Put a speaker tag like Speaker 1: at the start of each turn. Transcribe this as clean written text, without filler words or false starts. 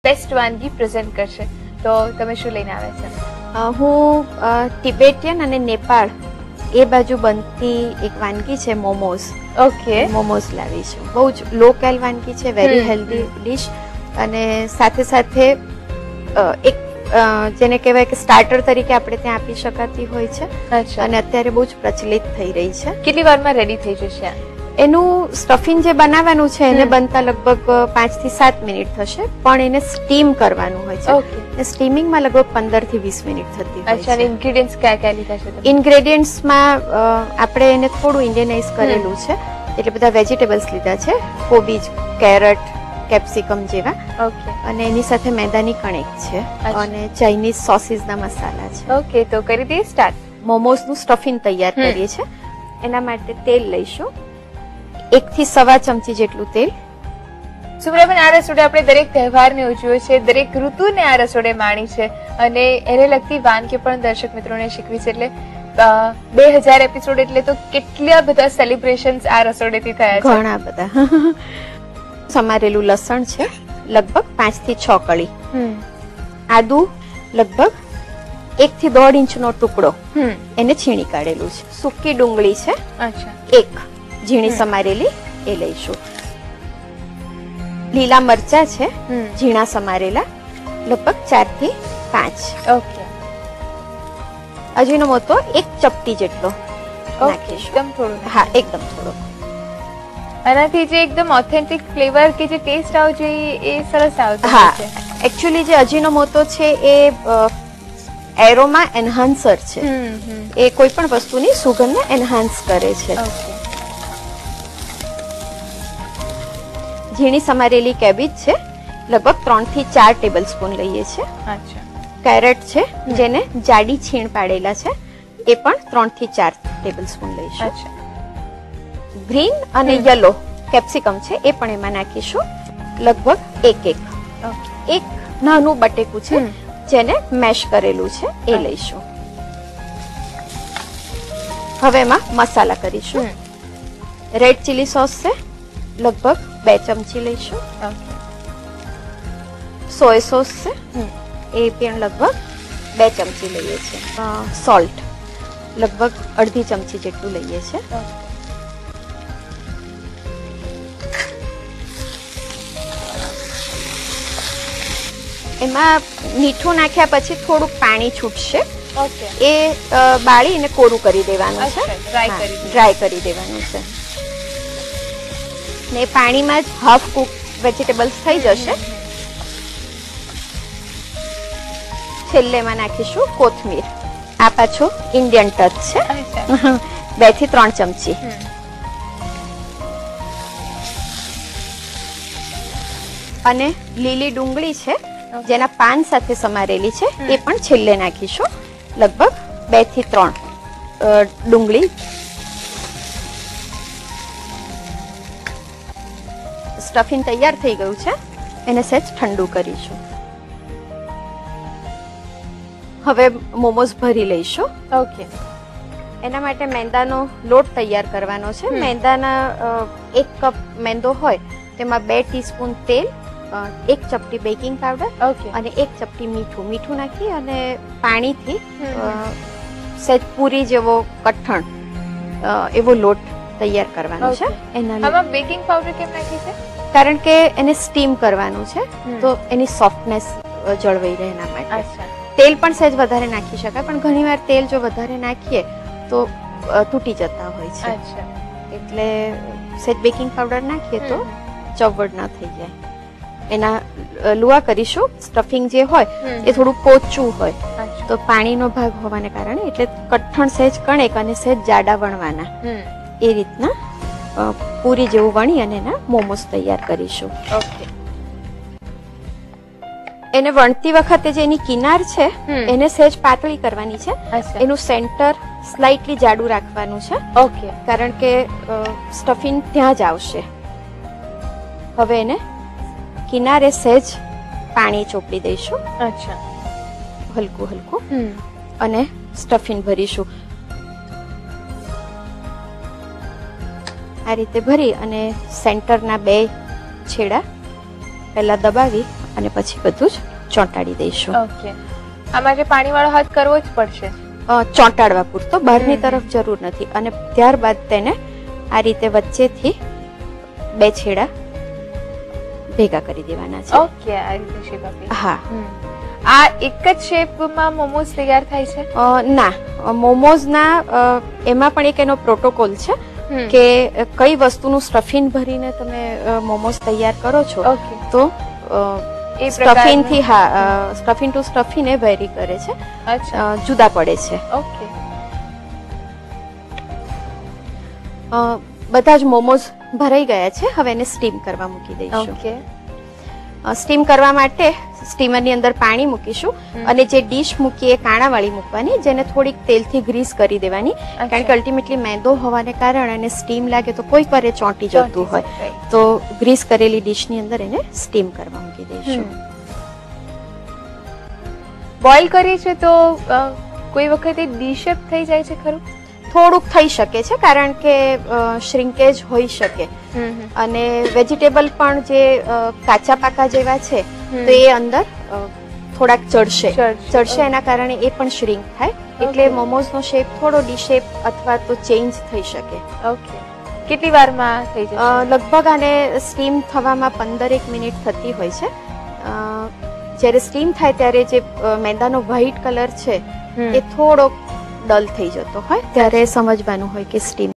Speaker 1: Best વાનગી present કરશે. તો તમે શું લઈને આવ્યા છો?
Speaker 2: હું તિબેટિયન અને નેપાળ એ બાજુ બનતી એક વાનગી છે મોમોઝ.
Speaker 1: ઓકે,
Speaker 2: મોમોઝ લાવી છું. બહુ જ લોકલ વાનગી છે, વેરી હેલ્ધી ડિશ. અને સાથે સાથે એક જેને કહેવાય કે સ્ટાર્ટર તરીકે આપણે ત્યાં આપી શકાતી હોય છે. અને અત્યારે બહુ જ પ્રચલિત થઈ રહી છે.
Speaker 1: કેટલી વારમાં રેડી થઈ જશે?
Speaker 2: એનું સ્ટફિંગ જે બનાવવાનું છે એને બનતા લગભગ 5 થી 7 મિનિટ થશે, પણ એને સ્ટીમ કરવાનું હોય છે. સ્ટીમિંગમાં લગભગ 15 થી 20 મિનિટ થતી હોય છે.
Speaker 1: ઇન્ગ્રેડિયન્ટ્સ કયા કયા લીધા છે?
Speaker 2: ઇન્ગ્રેડિયન્ટ્સમાં આપણે એને થોડું ઇન્ડિયનાઇઝ કરેલું છે, એટલે બધા વેજીટેબલ્સ લીધા છે, કોબીજ, કેરેટ, કેપ્સિકમ જેવા. અને એની સાથે મેદાની કણેક છે અને ચાઇનીઝ સોસીસના મસાલા છે.
Speaker 1: ઓકે, તો કરી દઈએ સ્ટાર્ટ.
Speaker 2: મોમોઝનું સ્ટફિંગ તૈયાર કરીએ છીએ. એના માટે તેલ લઈશું, 1 થી 1.25 ચમચી જેટલું તેલ.
Speaker 1: સુપ્રિયાબેન, આ રસોડે આપણે દરેક તહેવારને ઉજવ્યો છે, દરેક ઋતુને આ રસોડે માણી છે અને એને લગતી વાનગી પણ દર્શક મિત્રોને શીખવી છે. એટલે 2000 એપિસોડ એટલે તો કેટલા બધા સેલિબ્રેશન્સ આ રસોડેથી થયા છે.
Speaker 2: ઘણા બધા. સમારેલું લસણ છે લગભગ 5 થી 6 કળી. આદુ લગભગ 1 થી 1.5 ઇંચનો ટુકડો, એને છીણી કાઢેલું છે. સૂકી ડુંગળી છે 1 ઝીણી સમારેલી, એ લઈશું. લીલા મરચા છે ઝીણા સમારેલા, લગભગ 4 થી 5.
Speaker 1: ઓકે.
Speaker 2: અજીનોમોટો 1 ચપટી જેટલો નાખીશું.
Speaker 1: એકદમ થોડું?
Speaker 2: હા, એકદમ થોડો.
Speaker 1: આનાથી જે એકદમ ઓથેન્ટિક ફ્લેવર કે જે ટેસ્ટ આવજો એ સરસ આવતો
Speaker 2: હોય છે. એક્ચ્યુઅલી જે અજીનોમોટો છે એ એરોમા એન્હાન્સર છે. એ કોઈ પણ વસ્તુની સુગંધને એન્હાન્સ કરે છે. ઝીણી સમારેલી કેબેજ છે, લગભગ 3 થી 4 ટેબલ સ્પૂન લઈએ છીએ. કેરેટ છે જેને જાડી છીણ પાડેલા છે, એ પણ 3 થી 4 ટેબલ સ્પૂન લઈશું. ગ્રીન અને યલો કેપ્સિકમ છે, એ પણ એમાં નાખીશું, લગભગ 1 નાનું બટેકું છે જેને મેશ કરેલું છે, એ લઈશું. હવે એમાં મસાલા કરીશું. રેડ ચીલી સોસ છે, લગભગ 2 ચમચી લઈશું. સોય સોસ છે, એ પણ લગભગ 2 ચમચી લઈએ છીએ. સોલ્ટ લગભગ અડધી ચમચી જેટલું લઈએ છીએ. એમાં મીઠું નાખ્યા પછી થોડુંક પાણી છૂટશે, એ બાળીને કોરું કરી દેવાનું છે, ડ્રાય કરી દેવાનું છે. ને પાણીમાં જ હાફ કુક વેજીટેબલ્સ થઈ જશે. છેલ્લે એમાં નાખીશું કોથમીર. આ પાછું ઇન્ડિયન ટચ છે, 2 થી 3 ચમચી. અને લીલી ડુંગળી છે જેના પાન સાથે સમારેલી છે, એ પણ છેલ્લે નાખીશું, લગભગ 2 થી 3 ડુંગળી. સ્ટફિંગ તૈયાર થઈ ગયું છે, એને સહેજ ઠંડુ કરીશું. હવે મોમોઝ ભરી લઈશું.
Speaker 1: ઓકે.
Speaker 2: એના માટે મેંદાનો લોટ તૈયાર કરવાનો છે. મેંદાના 1 કપ મેંદો હોય તેમાં 2 ટીસ્પૂન તેલ, 1 ચપટી બેકિંગ પાવડર અને 1 ચપટી મીઠું નાખી અને પાણીથી સહેજ પૂરી જેવો કઠણ એવો લોટ તૈયાર કરવાનો છે.
Speaker 1: આમાં બેકિંગ પાવડર કેમ નાખી છે?
Speaker 2: કારણ કે એને સ્ટીમ કરવાનું છે, તો એની સોફ્ટનેસ જળવાઈ રહે એના માટે. તેલ પણ સહેજ વધારે નાખી શકાય, પણ ઘણીવાર તેલ જો વધારે નાખીએ તો તૂટી જતા હોય છે, એટલે સહેજ બેકિંગ પાવડર નાખીએ તો ચવડ ન થઈ જાય. એના લુવા કરીશું. સ્ટફિંગ જે હોય એ થોડું પોચું હોય, તો પાણીનો ભાગ હોવાને કારણે એટલે કઠણ સહેજ કણેક અને સહેજ જાડા વણવાના, એ રીતના પૂરી જેવું વણી અને એના મોમોસ તૈયાર કરીશું. એને વણતી વખતે જે એની કિનાર છે એને સહેજ પાતળી કરવાની છે. એનું સેન્ટર સ્લાઇટલી જાડું રાખવાનું છે, કારણ કે સ્ટફિંગ ત્યાં જ આવશે. હવે એને કિનારે સહેજ પાણી ચોપડી દઈશું, હલકું હલકું, અને સ્ટફિંગ ભરીશું. આ રીતે ભરી અને સેન્ટરના 2 છેડા પહેલા દબાવી અને પછી બધું જ ચોંટાડી દઈશું.
Speaker 1: ઓકે, આમાં જે પાણીવાળો હાથ કરવો જ પડશે?
Speaker 2: ચોંટાડવા પૂરતો, બહારની તરફ જરૂર નથી. અને ત્યારબાદ તેને આ રીતે વચ્ચેથી 2 છેડા ભેગા કરી દેવાના છે.
Speaker 1: ઓકે, આ રીતે શેપ આપી.
Speaker 2: હા.
Speaker 1: આ એક જ શેપમાં મોમોઝ તૈયાર થાય છે?
Speaker 2: ના, મોમોઝના એમાં પણ એક એનો પ્રોટોકોલ છે કે કઈ વસ્તુનું સ્ટફિંગ ભરીને તમે મોમોઝ તૈયાર કરો છો.
Speaker 1: ઓકે.
Speaker 2: તો
Speaker 1: એ
Speaker 2: સ્ટફિંગ થી, હા, સ્ટફિંગ ટુ સ્ટફિંગ એ વેરી કરે છે.
Speaker 1: અચ્છા,
Speaker 2: જુદા પડે છે.
Speaker 1: ઓકે.
Speaker 2: બધા જ મોમોઝ ભરાઈ ગયા છે. હવે એને સ્ટીમ કરવા મૂકી દઈશું.
Speaker 1: ઓકે.
Speaker 2: સ્ટીમ કરવા માટે સ્ટીમરની અંદર પાણી મૂકીશું અને જે ડીશ મૂકી એ કાણાવાળી મૂકવાની, જેને થોડીક તેલથી ગ્રીસ કરી દેવાની. કારણ કે અલ્ટિમેટલી મેંદો હોવાને કારણે એને સ્ટીમ લાગે તો કોઈક વાર એ ચોંટી જતું હોય, તો ગ્રીસ કરેલી ડીશની અંદર એને સ્ટીમ કરવા મૂકી દઈશું.
Speaker 1: બોઇલ કરીએ છીએ તો કોઈ વખતે ડી શેપ થઈ જાય છે ખરું?
Speaker 2: થોડુંક થઈ શકે છે, કારણ કે શ્રિંકેજ હોઈ શકે. અને વેજીટેબલ પણ જે કાચા પાકા જેવા છે તો એ અંદર થોડાક ચડશે, એના કારણે એ પણ શ્રિંક થાય. એટલે મોમોઝનો શેપ થોડો ડી શેપ અથવા તો ચેન્જ થઈ શકે.
Speaker 1: ઓકે. કેટલી વારમાં થઈ જશે?
Speaker 2: લગભગ આને સ્ટીમ થવામાં 15 મિનિટ થતી હોય છે. જ્યારે સ્ટીમ થાય ત્યારે જે મેંદાનો વ્હાઈટ કલર છે એ થોડો ડલ થઈ જતો હોય, ત્યારે સમજવાનું હોય કે સ્ટીમ